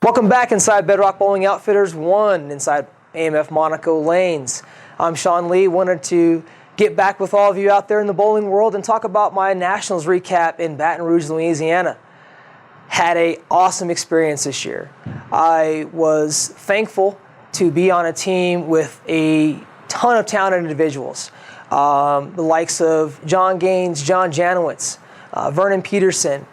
Welcome back inside Bedrock Bowling Outfitters 1 inside AMF Monaco Lanes. I'm Shawn Lee. Wanted to get back with all of you out there in the bowling world and talk about my Nationals recap in Baton Rouge, Louisiana. Had an awesome experience this year. I was thankful to be on a team with a ton of talented individuals. The likes of John Gaines, John Janowitz, Vernon Peterson,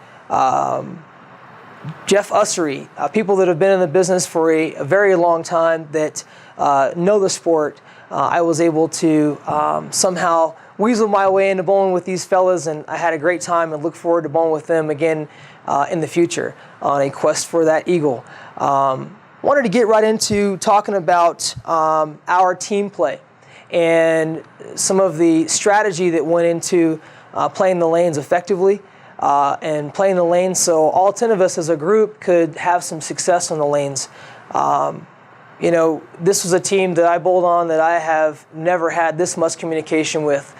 Jeff Ussery, people that have been in the business for a very long time that know the sport. I was able to somehow weasel my way into bowling with these fellas, and I had a great time and look forward to bowling with them again in the future on a quest for that eagle. Wanted to get right into talking about our team play and some of the strategy that went into playing the lanes effectively. And playing the lanes so all 10 of us as a group could have some success on the lanes. You know, this was a team that I bowled on that I have never had this much communication with,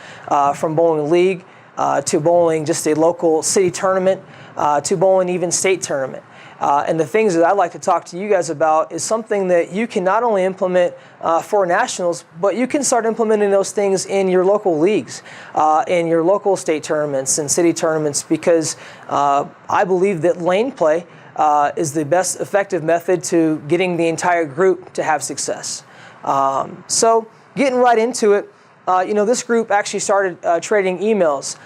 from bowling league to bowling just a local city tournament to bowling even state tournament. And the things that I'd like to talk to you guys about is something that you can not only implement for nationals, but you can start implementing those things in your local leagues, in your local state tournaments and city tournaments, because I believe that lane play is the best effective method to getting the entire group to have success. So getting right into it, you know, this group actually started trading emails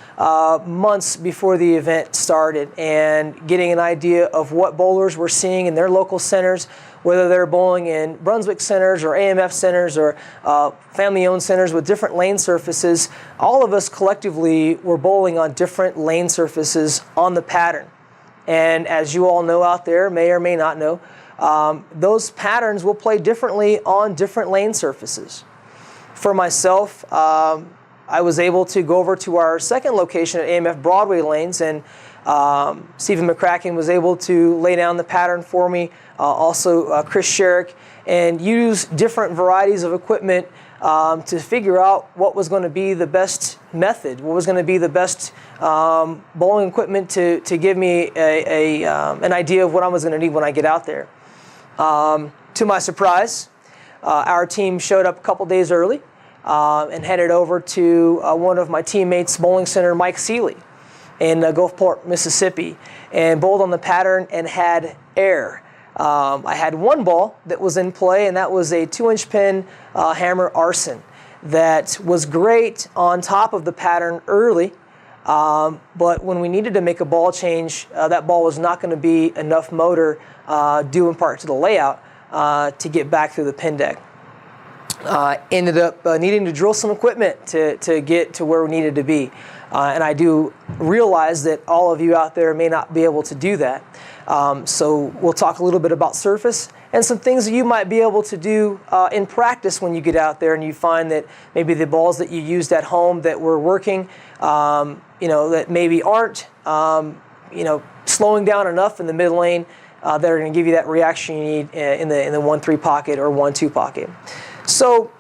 months before the event started and getting an idea of what bowlers were seeing in their local centers, whether they're bowling in Brunswick centers or AMF centers or family-owned centers with different lane surfaces. All of us collectively were bowling on different lane surfaces on the pattern. And as you all know out there, may or may not know, those patterns will play differently on different lane surfaces. For myself, I was able to go over to our second location at AMF Broadway Lanes, and Stephen McCracken was able to lay down the pattern for me, also Chris Sherrick, and use different varieties of equipment to figure out what was going to be the best method, what was going to be the best bowling equipment to give me an idea of what I was going to need when I get out there. To my surprise, our team showed up a couple days early and headed over to one of my teammates' bowling center, Mike Seeley, in Gulfport, Mississippi, and bowled on the pattern and had air. I had one ball that was in play, and that was a 2-inch pin hammer arson that was great on top of the pattern early, but when we needed to make a ball change, that ball was not going to be enough motor due in part to the layout to get back through the pin deck. Ended up needing to drill some equipment to get to where we needed to be. And I do realize that all of you out there may not be able to do that. So we'll talk a little bit about surface and some things that you might be able to do in practice when you get out there and you find that maybe the balls that you used at home that were working, you know, that maybe aren't, you know, slowing down enough in the mid lane that are going to give you that reaction you need in the 1-3 pocket or 1-2 pocket. So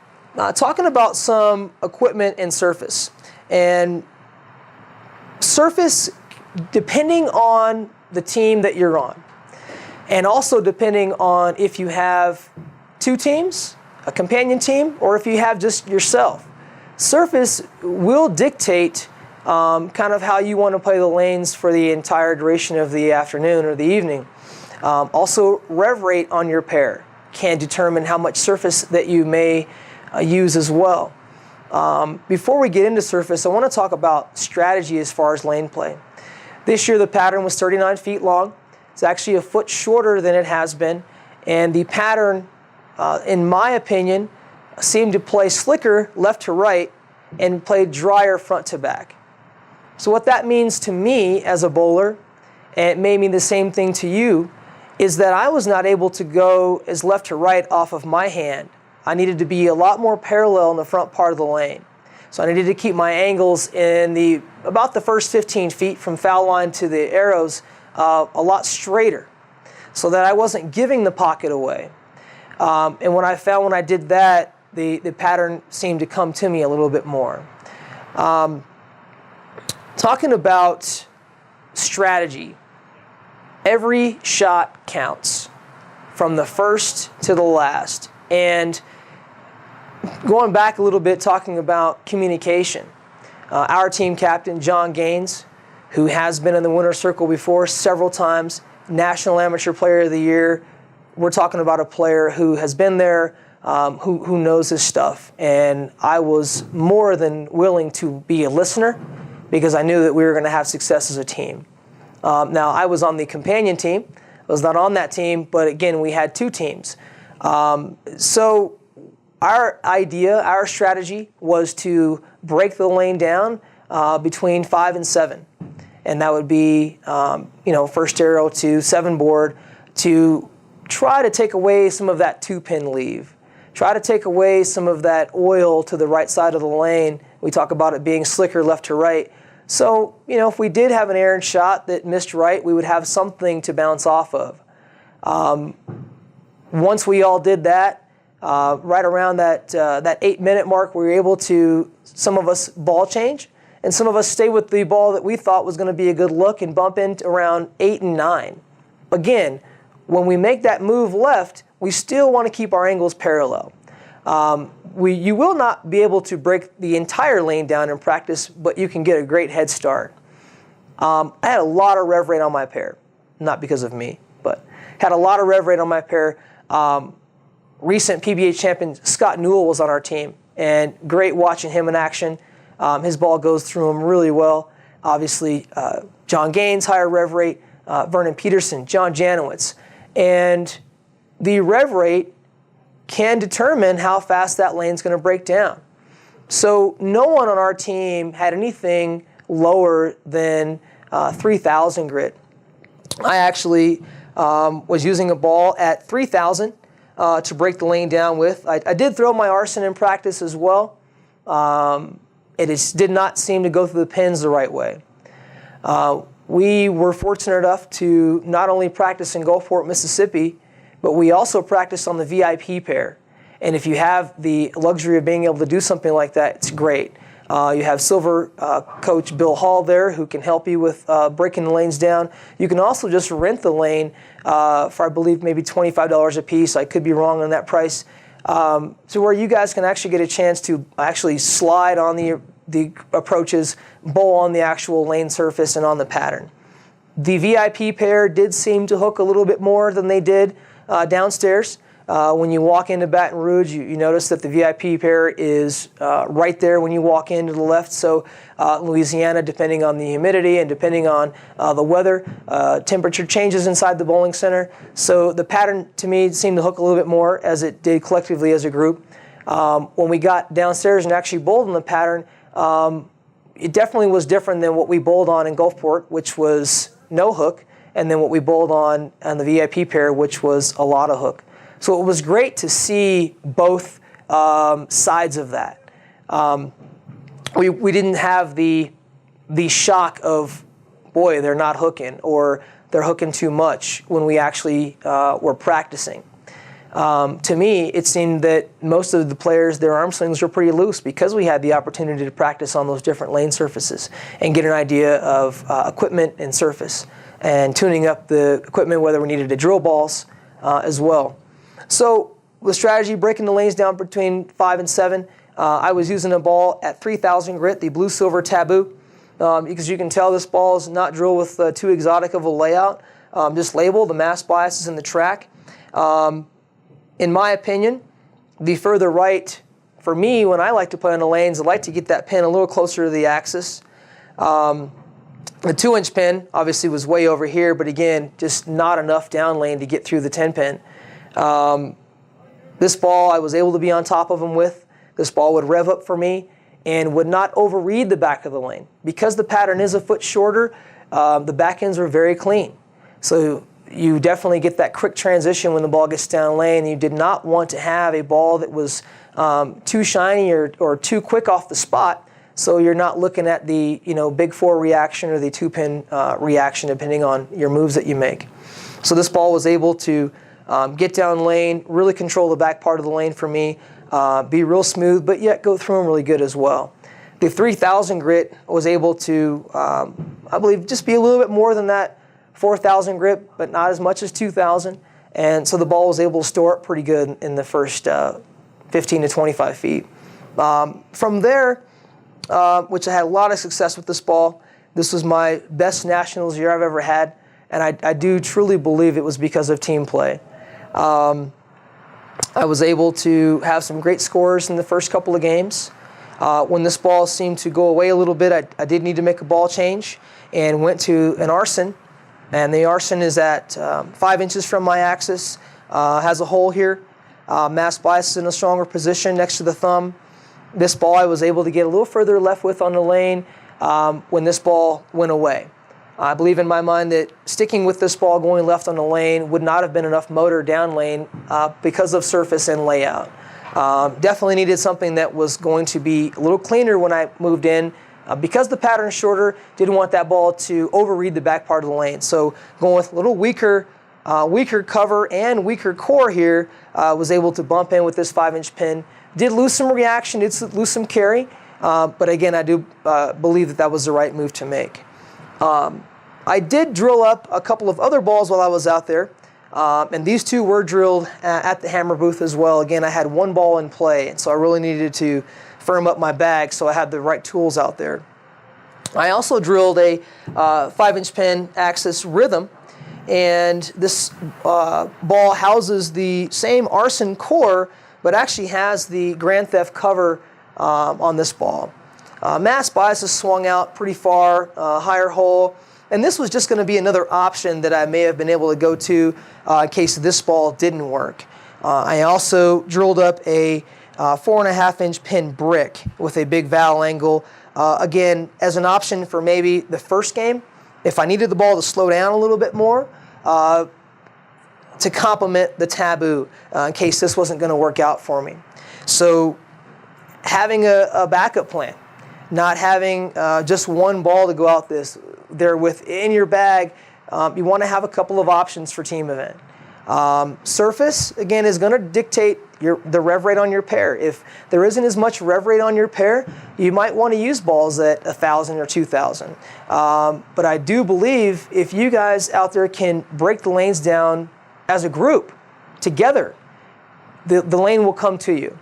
talking about some equipment and surface. And surface, depending on the team that you're on, and also depending on if you have two teams, a companion team, or if you have just yourself, surface will dictate kind of how you want to play the lanes for the entire duration of the afternoon or the evening. Also, rev rate on your pair can determine how much surface that you may use as well. Before we get into surface, I want to talk about strategy as far as lane play. This year the pattern was 39 feet long. It's actually a foot shorter than it has been, and the pattern, in my opinion, seemed to play slicker left to right and play drier front to back. So what that means to me as a bowler, and it may mean the same thing to you, is that I was not able to go as left to right off of my hand. I needed to be a lot more parallel in the front part of the lane. So I needed to keep my angles in about the first 15 feet from foul line to the arrows a lot straighter, so that I wasn't giving the pocket away. And when I found when I did that, the pattern seemed to come to me a little bit more. Talking about strategy, every shot counts. from the first to the last. And going back a little bit, talking about communication, our team captain, John Gaines, who has been in the winner's circle before several times, National Amateur Player of the Year. We're talking about a player who has been there, who knows his stuff. And I was more than willing to be a listener because I knew that we were going to have success as a team. Now, I was on the companion team. I was not on that team, but again, we had two teams. So our idea, our strategy was to break the lane down between 5 and 7. And that would be, first arrow to 7 board, to try to take away some of that 2-pin leave. Try to take away some of that oil to the right side of the lane. We talk about it being slicker left to right. So, if we did have an errant shot that missed right, we would have something to bounce off of. Once we all did that, right around that 8-minute mark, we were able to, some of us ball change, and some of us stay with the ball that we thought was going to be a good look and bump into around 8 and 9. Again, when we make that move left, we still want to keep our angles parallel. You will not be able to break the entire lane down in practice, but you can get a great head start. I had a lot of rev rate on my pair, not because of me, but had a lot of rev rate on my pair. Recent PBA champion Scott Newell was on our team, and great watching him in action. His ball goes through him really well. Obviously, John Gaines, higher rev rate, Vernon Peterson, John Janowitz. And the rev rate can determine how fast that lane's going to break down. So no one on our team had anything lower than 3,000 grit. I actually was using a ball at 3,000 to break the lane down with. I did throw my arson in practice as well. It did not seem to go through the pins the right way. We were fortunate enough to not only practice in Gulfport, Mississippi, but we also practiced on the VIP pair. And if you have the luxury of being able to do something like that, it's great. You have silver coach Bill Hall there who can help you with breaking the lanes down. You can also just rent the lane for, I believe, maybe $25 a piece. I could be wrong on that price. To where you guys can actually get a chance to actually slide on the approaches, bowl on the actual lane surface and on the pattern. The VIP pair did seem to hook a little bit more than they did downstairs. When you walk into Baton Rouge, you notice that the VIP pair is right there when you walk into the left. So Louisiana, depending on the humidity and depending on the weather, temperature changes inside the bowling center. So the pattern, to me, seemed to hook a little bit more as it did collectively as a group. When we got downstairs and actually bowled on the pattern, it definitely was different than what we bowled on in Gulfport, which was no hook, and then what we bowled on the VIP pair, which was a lot of hook. So it was great to see both sides of that. We didn't have the shock of, boy, they're not hooking, or they're hooking too much when we actually were practicing. To me, it seemed that most of the players, their arm slings were pretty loose because we had the opportunity to practice on those different lane surfaces and get an idea of equipment and surface and tuning up the equipment, whether we needed to drill balls as well. So the strategy, breaking the lanes down between 5 and 7, I was using a ball at 3,000 grit, the blue-silver taboo, because you can tell this ball is not drilled with too exotic of a layout. Just label, the mass bias is in the track. In my opinion, the further right, for me, when I like to play on the lanes, I like to get that pin a little closer to the axis. The 2-inch pin obviously was way over here, but again, just not enough down lane to get through the 10-pin. This ball I was able to be on top of him with. This ball would rev up for me and would not overread the back of the lane. Because the pattern is a foot shorter, the back ends were very clean. So you definitely get that quick transition when the ball gets down lane. You did not want to have a ball that was too shiny or too quick off the spot, so you're not looking at the big 4 reaction or the 2-pin reaction depending on your moves that you make. So this ball was able to get down lane, really control the back part of the lane for me, be real smooth, but yet go through them really good as well. The 3,000 grit was able to, I believe, just be a little bit more than that 4,000 grit, but not as much as 2,000. and so the ball was able to store it pretty good in the first 15 to 25 feet. From there, which I had a lot of success with this ball. This was my best nationals year I've ever had, and I do truly believe it was because of team play. I was able to have some great scores in the first couple of games. When this ball seemed to go away a little bit, I did need to make a ball change and went to an arson. And the arson is at 5 inches from my axis, has a hole here. Mass bias is in a stronger position next to the thumb. This ball I was able to get a little further left with on the lane when this ball went away. I believe in my mind that sticking with this ball going left on the lane would not have been enough motor down lane because of surface and layout. Definitely needed something that was going to be a little cleaner when I moved in. Because the pattern's shorter, didn't want that ball to overread the back part of the lane. So going with a little weaker cover and weaker core here, was able to bump in with this 5-inch pin. Did lose some reaction, did lose some carry, but again, I do believe that was the right move to make. I did drill up a couple of other balls while I was out there, and these two were drilled at the hammer booth as well. Again, I had one ball in play, and so I really needed to firm up my bag so I had the right tools out there. I also drilled a 5-inch pin Axis Rhythm, and this ball houses the same arson core, but actually has the Grand Theft cover on this ball. Mass bias is swung out pretty far, higher hole, and this was just going to be another option that I may have been able to go to in case this ball didn't work. I also drilled up a 4.5-inch pin brick with a big valve angle, again, as an option for maybe the first game, if I needed the ball to slow down a little bit more, to complement the taboo in case this wasn't going to work out for me. So having a backup plan, not having just one ball to go out there with in your bag, you want to have a couple of options for team event. Surface, again, is going to dictate the rev rate on your pair. If there isn't as much rev rate on your pair, you might want to use balls at 1,000 or 2,000. But I do believe if you guys out there can break the lanes down as a group, together, the lane will come to you.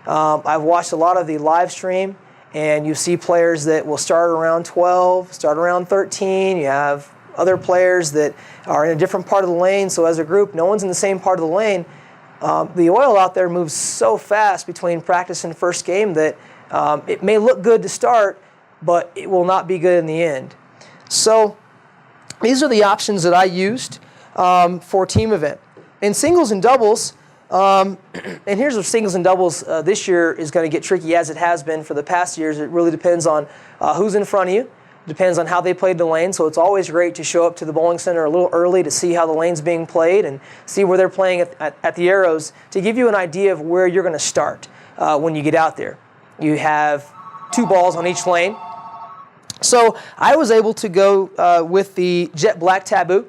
I've watched a lot of the live stream, and you see players that will start around 12, start around 13. You have other players that are in a different part of the lane, so as a group, no one's in the same part of the lane. The oil out there moves so fast between practice and first game that it may look good to start, but it will not be good in the end. So these are the options that I used for team event. In singles and doubles, and here's where singles and doubles this year is going to get tricky, as it has been for the past years. It really depends on who's in front of you. Depends on how they played the lane, so it's always great to show up to the bowling center a little early to see how the lane's being played and see where they're playing at the arrows to give you an idea of where you're going to start when you get out there. You have 2 balls on each lane. So I was able to go with the jet black taboo.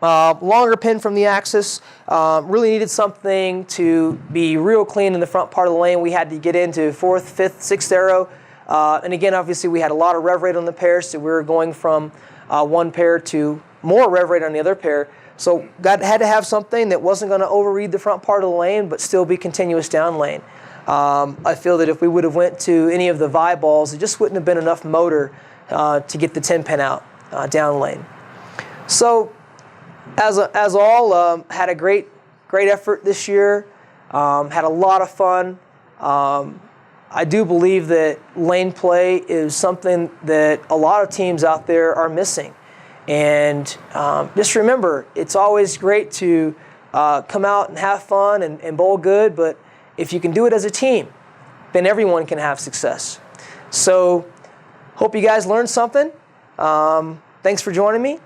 Longer pin from the axis. Really needed something to be real clean in the front part of the lane. We had to get into 4th, 5th, 6th arrow. And again, obviously, we had a lot of rev rate on the pair, so we were going from one pair to more rev rate on the other pair. So had to have something that wasn't going to overread the front part of the lane, but still be continuous down lane. I feel that if we would have went to any of the Vi balls, it just wouldn't have been enough motor to get the 10 pin out down lane. So as all, had a great effort this year. Had a lot of fun. I do believe that lane play is something that a lot of teams out there are missing. And just remember, it's always great to come out and have fun and bowl good, but if you can do it as a team, then everyone can have success. So hope you guys learned something. Thanks for joining me.